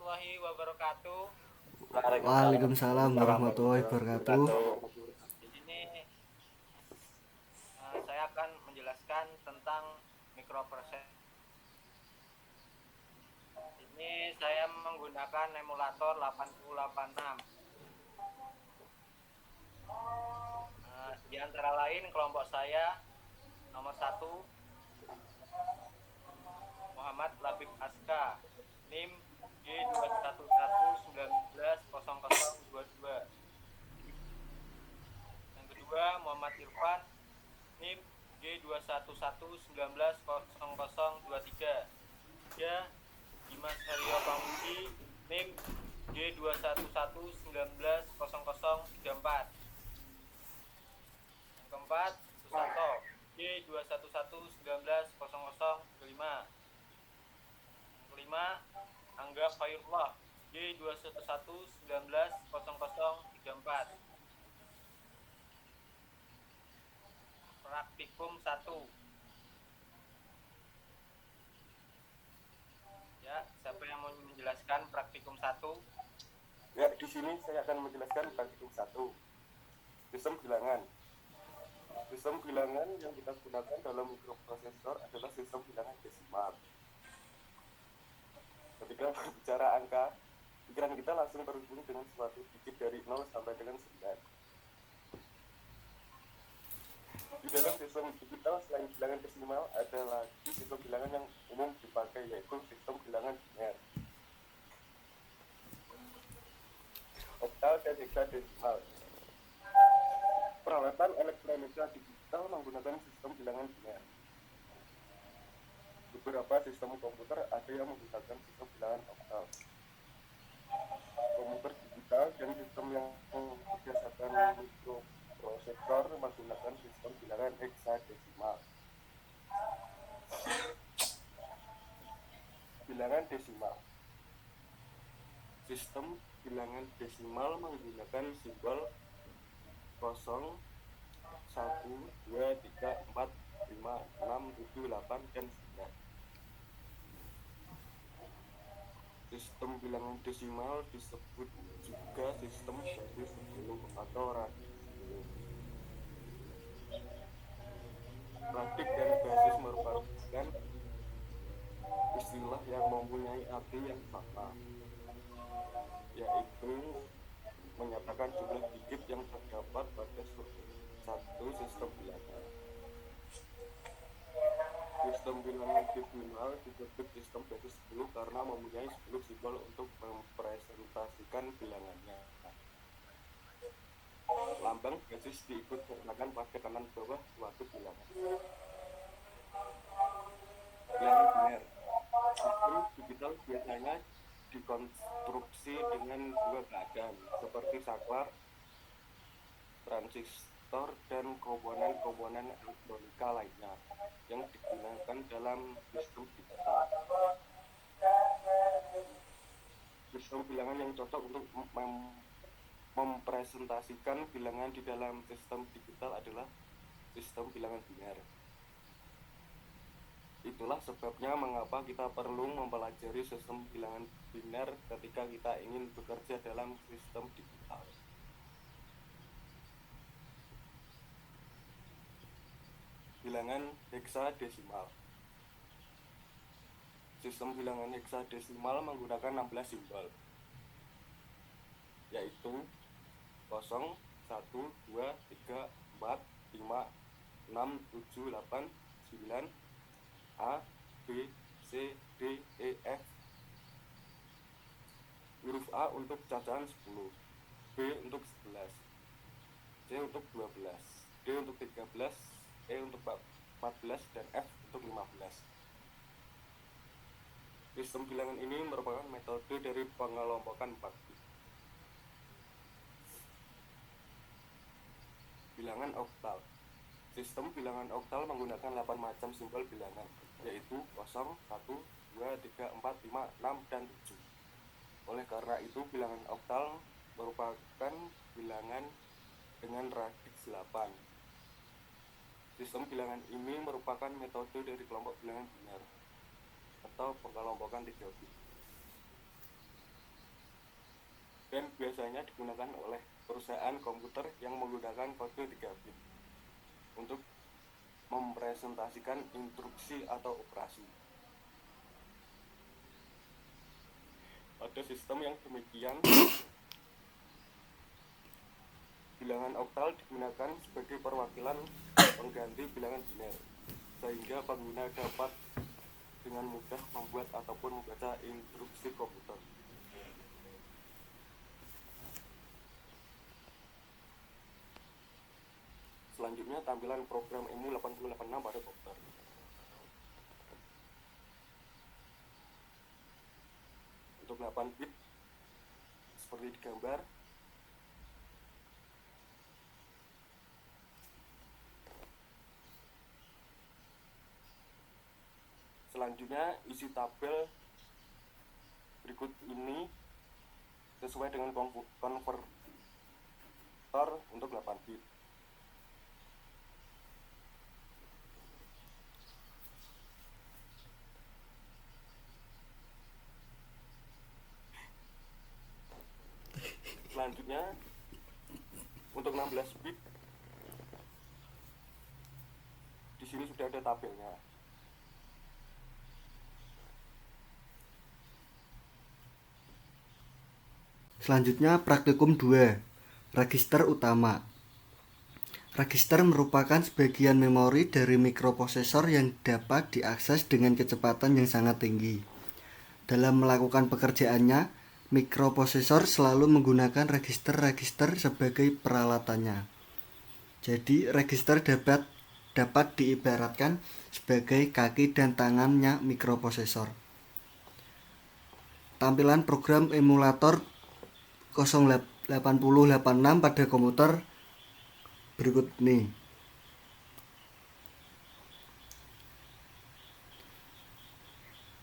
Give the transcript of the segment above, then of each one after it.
warahmatullahi wabarakatuh. Waalaikumsalam warahmatullahi wabarakatuh. Di sini saya akan menjelaskan tentang mikroproses. Ini saya menggunakan emulator 8086. Di antara lain kelompok saya nomor 1 Muhammad Labib Aska, NIM G211190022. Yang kedua Muhammad Irfan, NIM G211190023. Tiga Dimas Haryo Pamudi, NIM G211190034. Yang keempat Susanto, G211190035. Yang kelima Angga Khairullah, G211190034. Praktikum 1. Ya, siapa yang mau menjelaskan praktikum 1? Ya, di sini saya akan menjelaskan praktikum 1. Sistem bilangan. Sistem bilangan yang kita gunakan dalam mikroprosesor adalah sistem bilangan desimal. Ketika berbicara angka, pikiran kita langsung terhubung dengan suatu digit dari 0 sampai dengan 9. Di dalam sistem digital selain bilangan desimal ada lagi sistem bilangan yang umum dipakai, yaitu sistem bilangan biner, oktal dan heksadesimal. Peralatan elektronika digital menggunakan sistem bilangan biner. Beberapa sistem komputer ada yang menggunakan sistem bilangan oktal. Komputer digital dan sistem yang berdasarkan mikroprosesor menggunakan sistem bilangan heksadesimal. Bilangan desimal. Sistem bilangan desimal menggunakan simbol 0, 1, 2, 3, 4, 5, 6, 7, 8, dan 9. Sistem bilangan desimal disebut juga sistem basis 10 atau rasio. Radik dan basis merupakan istilah yang mempunyai arti yang sama, yaitu menyatakan jumlah digit yang terdapat pada satu sistem bilangan. Sistem bilangan desimal disebut sistem basis 10 karena mempunyai 10 simbol untuk mempresentasikan bilangannya. Lambang basis diikut sertakan pada kanan bawah suatu bilangan. Bilangan biner. Sistem digital biasanya dikonstruksi dengan dua keadaan, seperti saklar, transistor, dan komponen-komponen elektronika lainnya yang digunakan dalam sistem digital. Sistem bilangan yang cocok untuk mempresentasikan bilangan di dalam sistem digital adalah sistem bilangan biner. Itulah sebabnya mengapa kita perlu mempelajari sistem bilangan biner ketika kita ingin bekerja dalam sistem digital. Bilangan heksadesimal. Sistem bilangan heksadesimal menggunakan 16 simbol, yaitu 0, 1, 2, 3, 4, 5, 6, 7, 8, 9, A, B, C, D, E, F. Huruf A untuk cacahan 10, B untuk 11, C untuk 12, D untuk 13, E untuk 14, dan F untuk 15. Sistem bilangan ini merupakan metode dari pengelompokan 4 bit. Bilangan oktal. Sistem bilangan oktal menggunakan 8 macam simbol bilangan, yaitu 0, 1, 2, 3, 4, 5, 6, dan 7. Oleh karena itu, bilangan oktal merupakan bilangan dengan radix 8. Sistem bilangan ini merupakan metode dari kelompok bilangan biner atau pengelompokan 3 bit. digunakan oleh perusahaan komputer yang menggunakan kode 3 bit untuk mempresentasikan instruksi atau operasi. Pada sistem yang demikian, bilangan oktal digunakan sebagai perwakilan pengganti bilangan biner, sehingga pengguna dapat dengan mudah membuat ataupun membaca instruksi komputer. Selanjutnya tampilan program EMU8086 pada komputer. Untuk 8 bit seperti di gambar. Selanjutnya isi tabel berikut ini sesuai dengan konverter untuk 8 bit. Selanjutnya untuk 16 bit di sini sudah ada tabelnya. Selanjutnya praktikum 2, register utama. Register merupakan sebagian memori dari mikroprosesor yang dapat diakses dengan kecepatan yang sangat tinggi. Dalam melakukan pekerjaannya, mikroprosesor selalu menggunakan register-register sebagai peralatannya. Jadi, register dapat diibaratkan sebagai kaki dan tangannya mikroprosesor. Tampilan program emulator 8086 pada komputer berikut ini.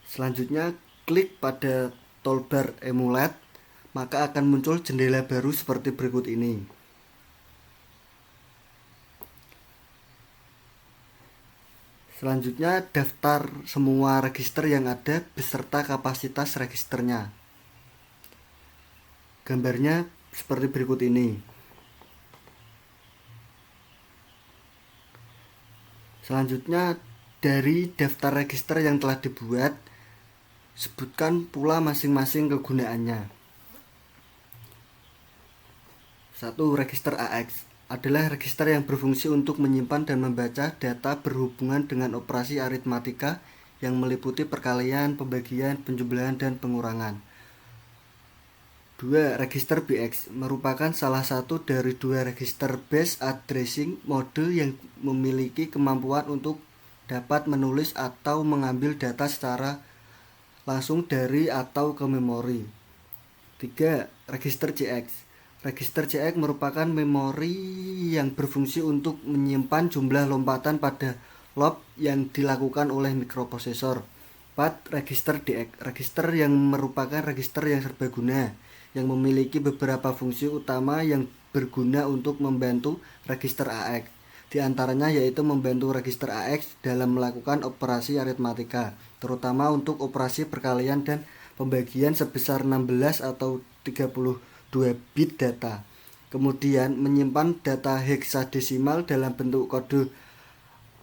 Selanjutnya, klik pada toolbar emulate, maka akan muncul jendela baru seperti berikut ini. Selanjutnya, daftar semua register yang ada beserta kapasitas registernya. Gambarnya seperti berikut ini. Selanjutnya, dari daftar register yang telah dibuat, sebutkan pula masing-masing kegunaannya. 1. Register AX adalah register yang berfungsi untuk menyimpan dan membaca data berhubungan dengan operasi aritmatika yang meliputi perkalian, pembagian, penjumlahan, dan pengurangan. 2. Register BX merupakan salah satu dari 2 register base addressing mode yang memiliki kemampuan untuk dapat menulis atau mengambil data secara langsung dari atau ke memori. 3. Register CX. Register CX merupakan memori yang berfungsi untuk menyimpan jumlah lompatan pada loop yang dilakukan oleh mikroprosesor. 4. Register DX. Register yang merupakan register yang serbaguna yang memiliki beberapa fungsi utama yang berguna untuk membantu register AX. Di antaranya yaitu membantu register AX dalam melakukan operasi aritmatika, terutama untuk operasi perkalian dan pembagian sebesar 16 atau 32 bit data. Kemudian menyimpan data heksadesimal dalam bentuk kode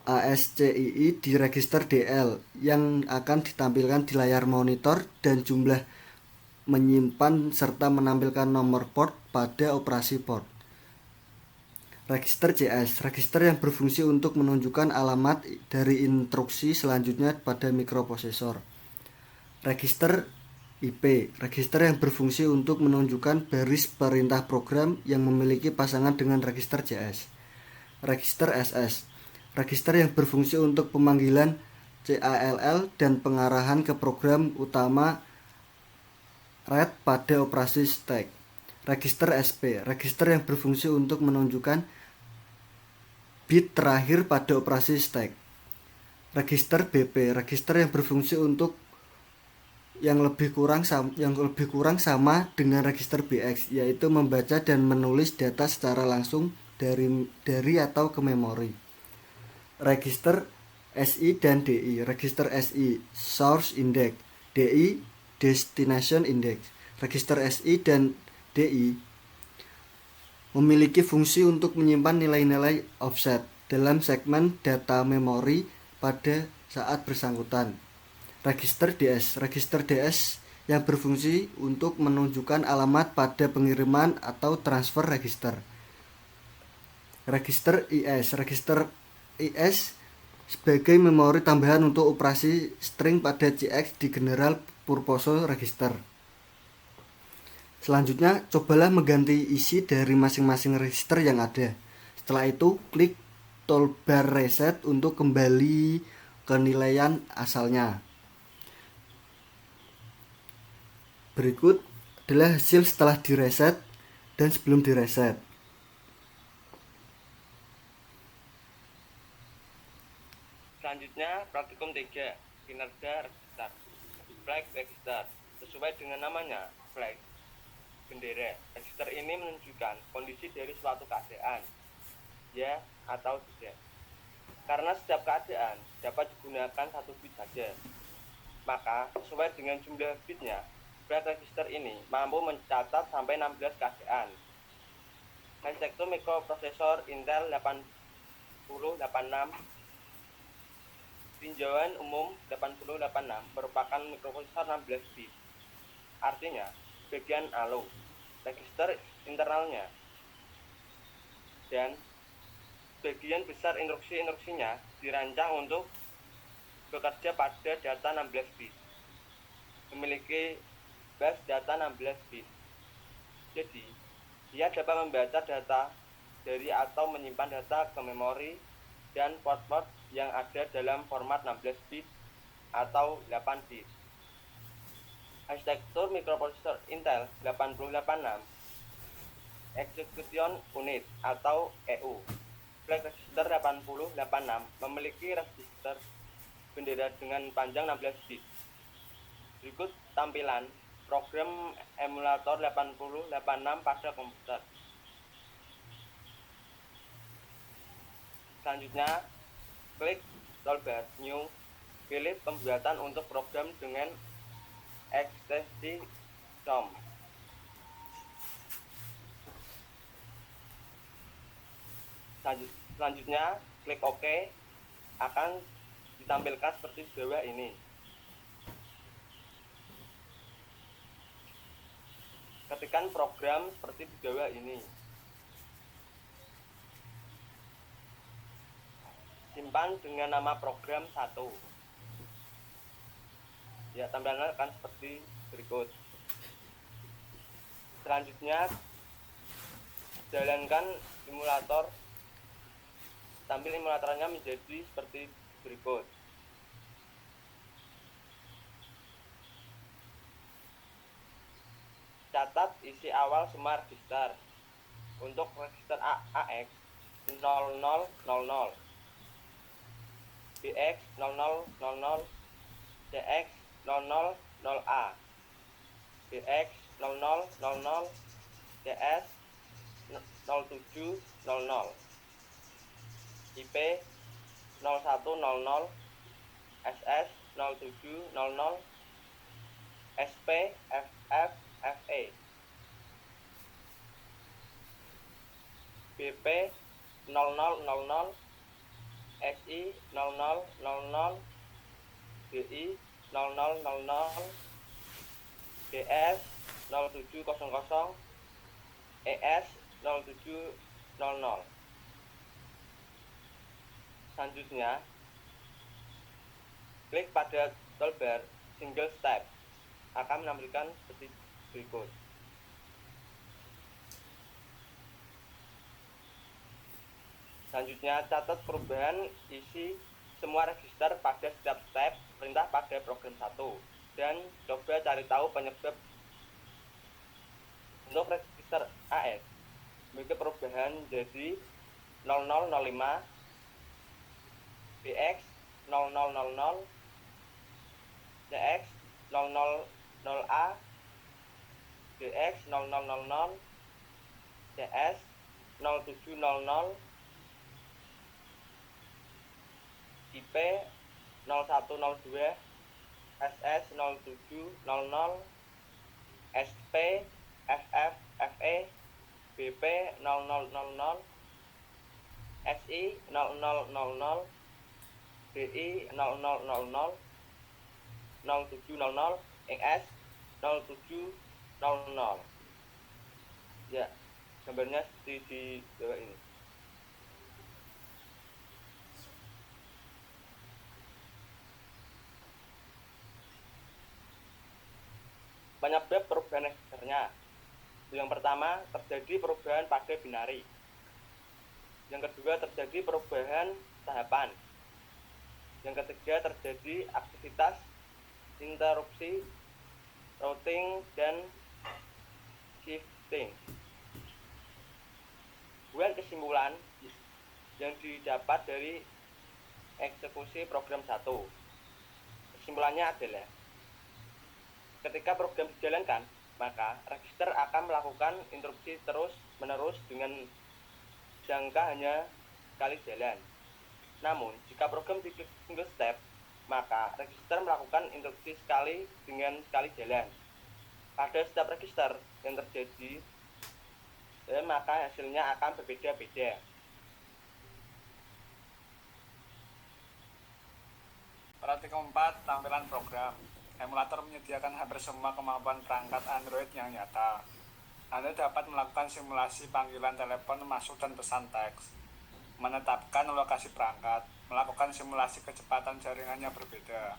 ASCII di register DL yang akan ditampilkan di layar monitor, dan jumlah menyimpan serta menampilkan nomor port pada operasi port. Register CS, register yang berfungsi untuk menunjukkan alamat dari instruksi selanjutnya pada mikroprosesor. Register IP, register yang berfungsi untuk menunjukkan baris perintah program yang memiliki pasangan dengan register CS. Register SS, register yang berfungsi untuk pemanggilan CALL dan pengarahan ke program utama read pada operasi stack. Register SP, register yang berfungsi untuk menunjukkan bit terakhir pada operasi stack. Register BP, register yang berfungsi untuk yang lebih kurang sama dengan register BX, yaitu membaca dan menulis data secara langsung dari atau ke memori. Register SI dan DI, register SI source index, DI destination index. Register SI dan DI memiliki fungsi untuk menyimpan nilai-nilai offset dalam segmen data memori pada saat bersangkutan. Register DS yang berfungsi untuk menunjukkan alamat pada pengiriman atau transfer register. Register IS sebagai memori tambahan untuk operasi string pada JX di General Purpose Register. Selanjutnya, cobalah mengganti isi dari masing-masing register yang ada. Setelah itu, klik toolbar reset untuk kembali ke nilaian asalnya. Berikut adalah hasil setelah direset dan sebelum direset. Selanjutnya, praktikum 3, kinerja register. Flag register, sesuai dengan namanya, flag, bendera. Register ini menunjukkan kondisi dari suatu keadaan, ya atau tidak. Karena setiap keadaan dapat digunakan satu bit saja, maka sesuai dengan jumlah bitnya, flag register ini mampu mencatat sampai 16 keadaan. Arsitektur mikroprosesor Intel 8086 tinjauan umum 8086 merupakan mikroprosesor 16 bit. Artinya, bagian ALU, register internalnya, dan bagian besar instruksi-instruksinya dirancang untuk bekerja pada data 16 bit. Memiliki bus data 16 bit. Jadi, ia dapat membaca data dari atau menyimpan data ke memori dan port-port yang ada dalam format 16 bit atau 8 bit. Arsitektur mikroprosesor Intel 8086 Execution Unit atau EU. Flag register 8086 memiliki register bendera dengan panjang 16 bit. Berikut tampilan program emulator 8086 pada komputer. Selanjutnya, klik toolbar New, pilih pembuatan untuk program dengan ekstensi COM. Selanjutnya, klik OK, akan ditampilkan seperti di bawah ini. Ketikkan program seperti di bawah ini. Simpan dengan nama program 1. Ya, tampilannya akan seperti berikut. Selanjutnya, jalankan simulator. Tampil emulatornya menjadi seperti berikut. Catat isi awal semua register. Untuk register AX 0000, BX 0000, CX 000A, BX 0000, CS 0700, IP 0100, SS 0700, SP FF FE, BP 0000, SI 0000, DI 0000, DS 0700, ES 0700. Selanjutnya, klik pada toolbar single step, akan menampilkan seperti berikut. Selanjutnya, catat perubahan isi semua register pada setiap step perintah pada program 1 dan coba cari tahu penyebab. Untuk register AS memiliki perubahan jadi 0005, BX 0000, CX 0000A, DX 0000, CS 0700, IP 0102, SS 0700, SP FF FE, BP 0000, SI 0000, DI 0000, 0700, S 0700. Ya, gambarnya seperti di bawah ini. Penyebab perubahan registernya. Yang pertama, terjadi perubahan pada binari. Yang kedua, terjadi perubahan tahapan. Yang ketiga, terjadi aktivitas interupsi, routing, dan shifting. Bukan kesimpulan yang didapat dari eksekusi program 1. Kesimpulannya adalah ketika program dijalankan, maka register akan melakukan interupsi terus-menerus dengan jangka hanya sekali jalan. Namun, jika program di single step, maka register melakukan interupsi sekali dengan sekali jalan. Pada setiap register yang terjadi, maka hasilnya akan berbeda-beda. Praktikum 4, tampilan program. Emulator menyediakan hampir semua kemampuan perangkat Android yang nyata. Anda dapat melakukan simulasi panggilan telepon masuk dan pesan teks, menetapkan lokasi perangkat, melakukan simulasi kecepatan jaringannya berbeda,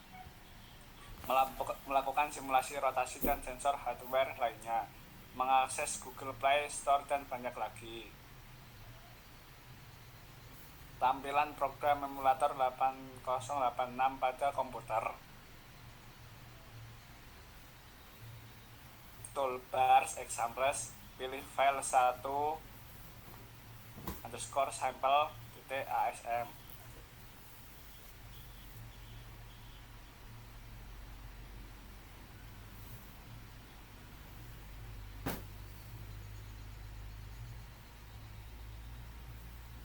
melakukan simulasi rotasi dan sensor hardware lainnya, mengakses Google Play Store, dan banyak lagi. Tampilan program emulator 8086 pada komputer. Toolbars, examples, pilih file 1_sample.asm.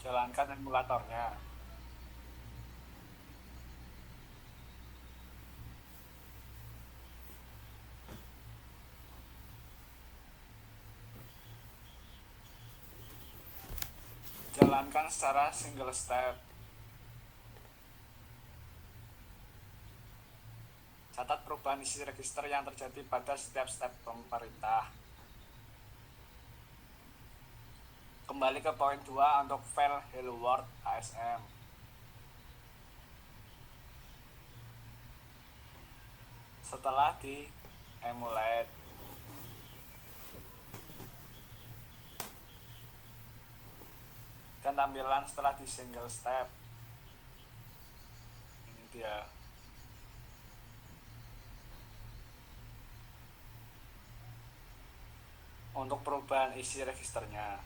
Jalankan emulatornya. Jalankan secara single step. Catat perubahan isi register yang terjadi pada setiap step pemerintah. Kembali ke poin 2 untuk file Hello World ASM. Setelah di emulate, dan tampilan setelah di single step. Ini dia. Untuk perubahan isi registernya.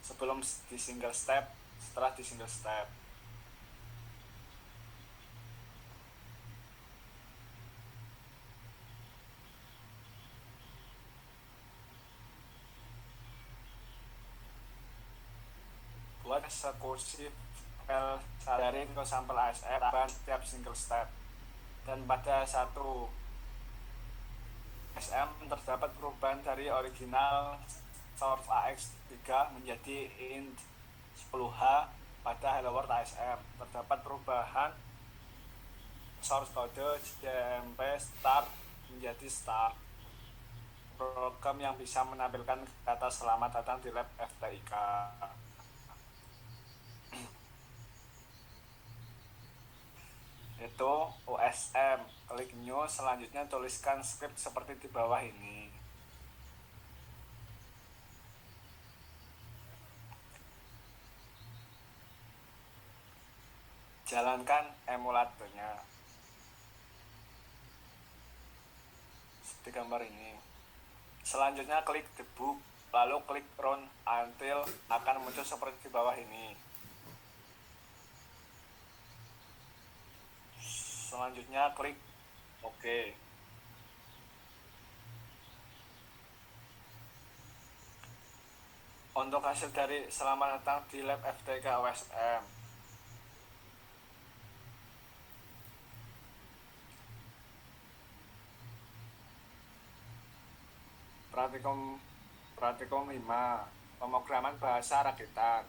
Sebelum di single step, setelah di single step. Buat eksekusi file dari ke sampel ASR setiap single step, dan pada satu SM terdapat perubahan dari original source AX3 menjadi int 10H pada Hello World ASM. Terdapat perubahan source kode JMP start menjadi start. Program yang bisa menampilkan kata selamat datang di lab FTIK. Itu USM. Klik new, selanjutnya tuliskan script seperti di bawah ini. Jalankan emulatornya seperti gambar ini. Selanjutnya klik debug, lalu klik run until, akan muncul seperti di bawah ini. Selanjutnya klik OK. Untuk hasil dari selamat datang di lab FTIK USM. Praktikum 5. Pemrograman bahasa rakitan.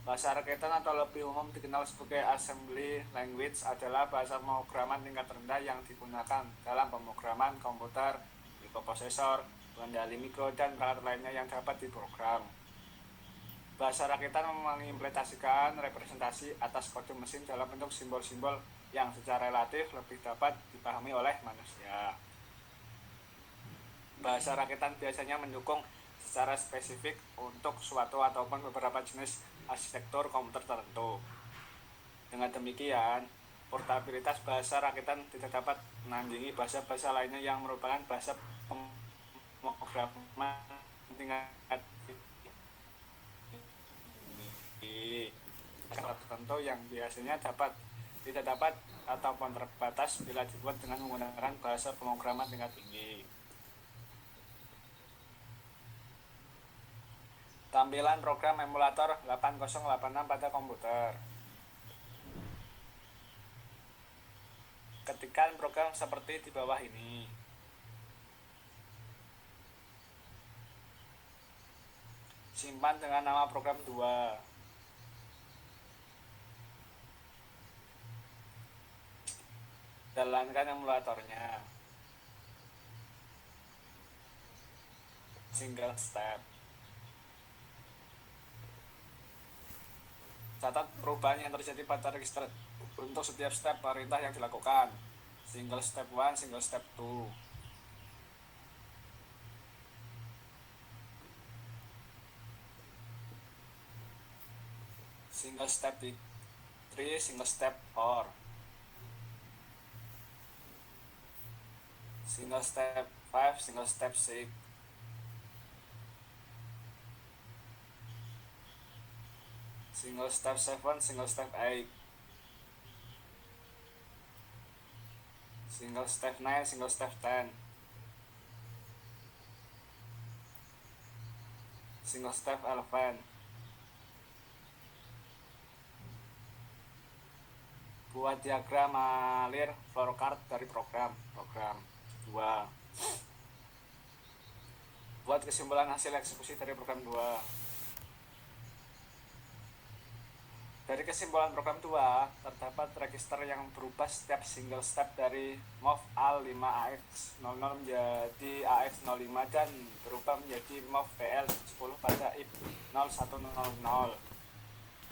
Bahasa rakitan atau lebih umum dikenal sebagai assembly language adalah bahasa pemrograman tingkat rendah yang digunakan dalam pemrograman komputer, mikroprosesor, pengendali mikro, dan perangkat lainnya yang dapat diprogram. Bahasa rakitan mengimplementasikan representasi atas kode mesin dalam bentuk simbol-simbol yang secara relatif lebih dapat dipahami oleh manusia. Bahasa rakitan biasanya mendukung secara spesifik untuk suatu ataupun beberapa jenis arsitektur komputer tertentu. Dengan demikian, portabilitas bahasa rakitan tidak dapat menandingi bahasa-bahasa lainnya yang merupakan bahasa pemrograman tingkat tertentu yang biasanya tidak dapat ataupun terbatas bila dibuat dengan menggunakan bahasa pemrograman tingkat tinggi. Tampilan program emulator 8086 pada komputer. Ketikkan program seperti di bawah ini. Simpan dengan nama program 2. Jalankan emulatornya. Single step. Catat perubahan yang terjadi pada register untuk setiap step perintah yang dilakukan. Single step 1, single step 2. Single step 3, single step 4. Single step 5, single step 6. Single step 7, single step 8. Single step 9, single step 10. Single step 11. Buat diagram alir flowchart dari program 2. Buat kesimpulan hasil eksekusi dari program 2. Dari kesimpulan program 2, terdapat register yang berubah setiap single step dari mov AL5AX00 menjadi AX05 dan berubah menjadi mov PL10 pada if 0100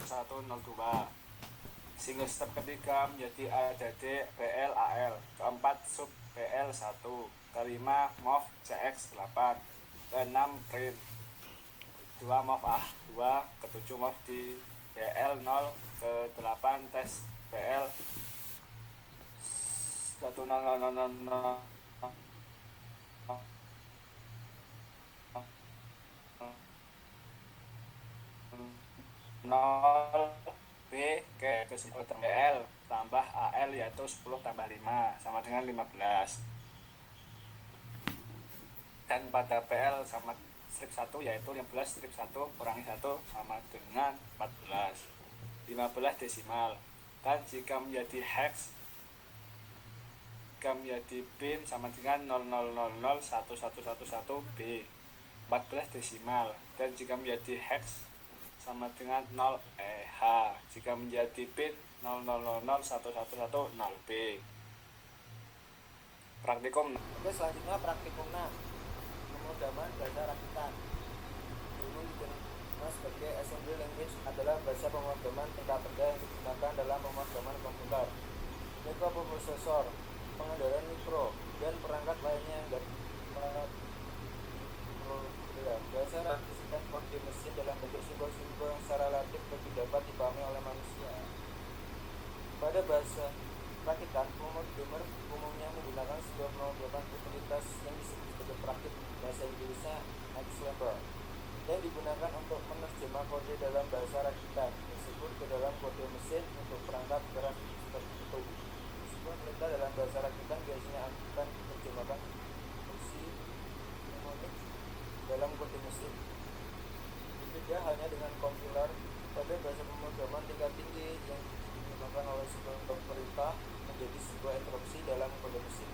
102. Single step ketiga menjadi ADD PLAL, keempat sub PL1, kelima mov CX8, keenam print, 2 mov A2, ketujuh mov di PL0, ke-8 tes PL 1000 B ke kesimpulan PL tambah AL yaitu 10 tambah 5 sama dengan 15. Dan pada PL sama strip 1 yaitu 15 strip 1 kurangi 1 sama dengan 14. 15 desimal. Dan jika menjadi hex, jika menjadi bin sama dengan 00001111B. 14 desimal. Dan jika menjadi hex sama dengan 0 jika menjadi bin 00001110B. Praktikum. Oke, selanjutnya praktikum 6. Pemrograman bahasa rakitan. Dulu dikenal sebagai assembly language adalah bahasa pemrograman tingkat rendah yang digunakan dalam pemrograman komputer, mikroprosesor, pengendalian mikro, dan perangkat lainnya yang dapat bahasa rakitan kode mesin dalam bentuk simbol-simbol yang secara relatif lebih dapat dipahami oleh manusia. Pada bahasa rakitan, pemrogramer umumnya menggunakan sebuah pemrograman utilitas yang disebut sebagai praktik bahasa Inggrisnya Exclamber, dan digunakan untuk menerjemah kode dalam bahasa rakitan tersebut ke dalam kode mesin untuk perangkat keras tertentu. Sebuah perintah dalam bahasa rakitan biasanya akan diterjemahkan fungsi mnemonik dalam kode mesin. Berbeda halnya dengan kompiler pada bahasa pemrograman tingkat tinggi yang digunakan oleh sebuah perintah menjadi sebuah instruksi dalam kode mesin.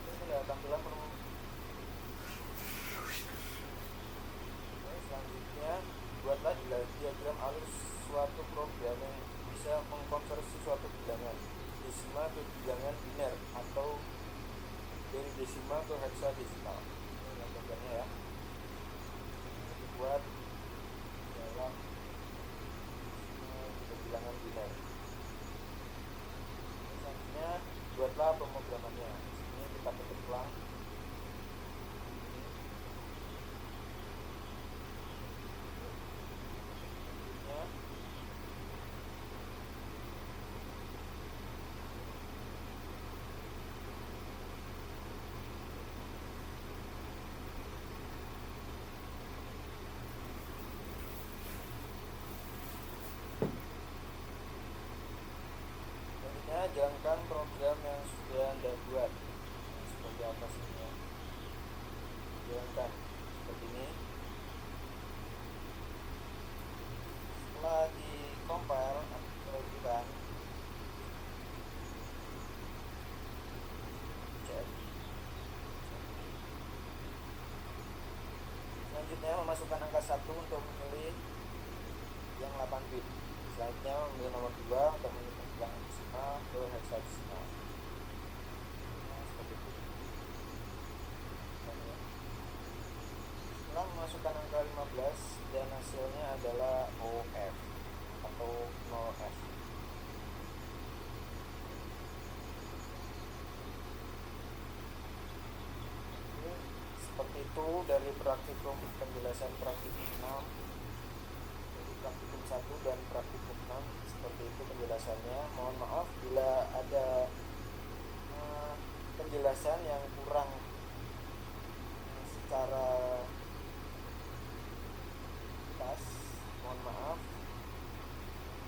Ini adalah tampilan desimal ke heksadesimal. Ini gambarnya ya. Dibuat dalam bilangan biner. Selanjutnya buatlah pemrogramannya. Ini kita ketik ulang. Selanjutnya jalankan program yang sudah Anda buat. Seperti apa sihnya? Jalankan seperti ini. Setelah di compile atau run, cek. Selanjutnya memasukkan angka 1 untuk memilih yang 8 bit. Selanjutnya memilih nomor 2 untuk menyimpan bilangan desimal ke heksadesimal. Nah, seperti itu. Setelah memasukkan angka 15 dan hasilnya adalah OF atau 0F. Oke, seperti itu dari praktikum penjelasan praktikum 6. Praktikum 1 dan praktikum 6 seperti itu penjelasannya. Mohon maaf bila ada penjelasan yang kurang secara pas, mohon maaf.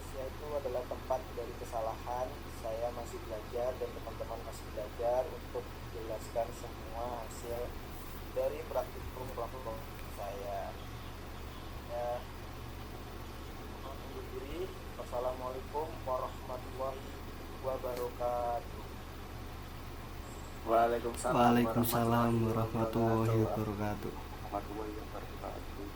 Usia itu adalah tempat dari kesalahan. Saya masih belajar dan teman-teman masih belajar untuk menjelaskan semua hasil dari praktikum kelompok saya ya. Wassalamualaikum warahmatullahi wabarakatuh. Waalaikumsalam Waalaikumsalam warahmatullahi wabarakatuh. warahmatullahi wabarakatuh.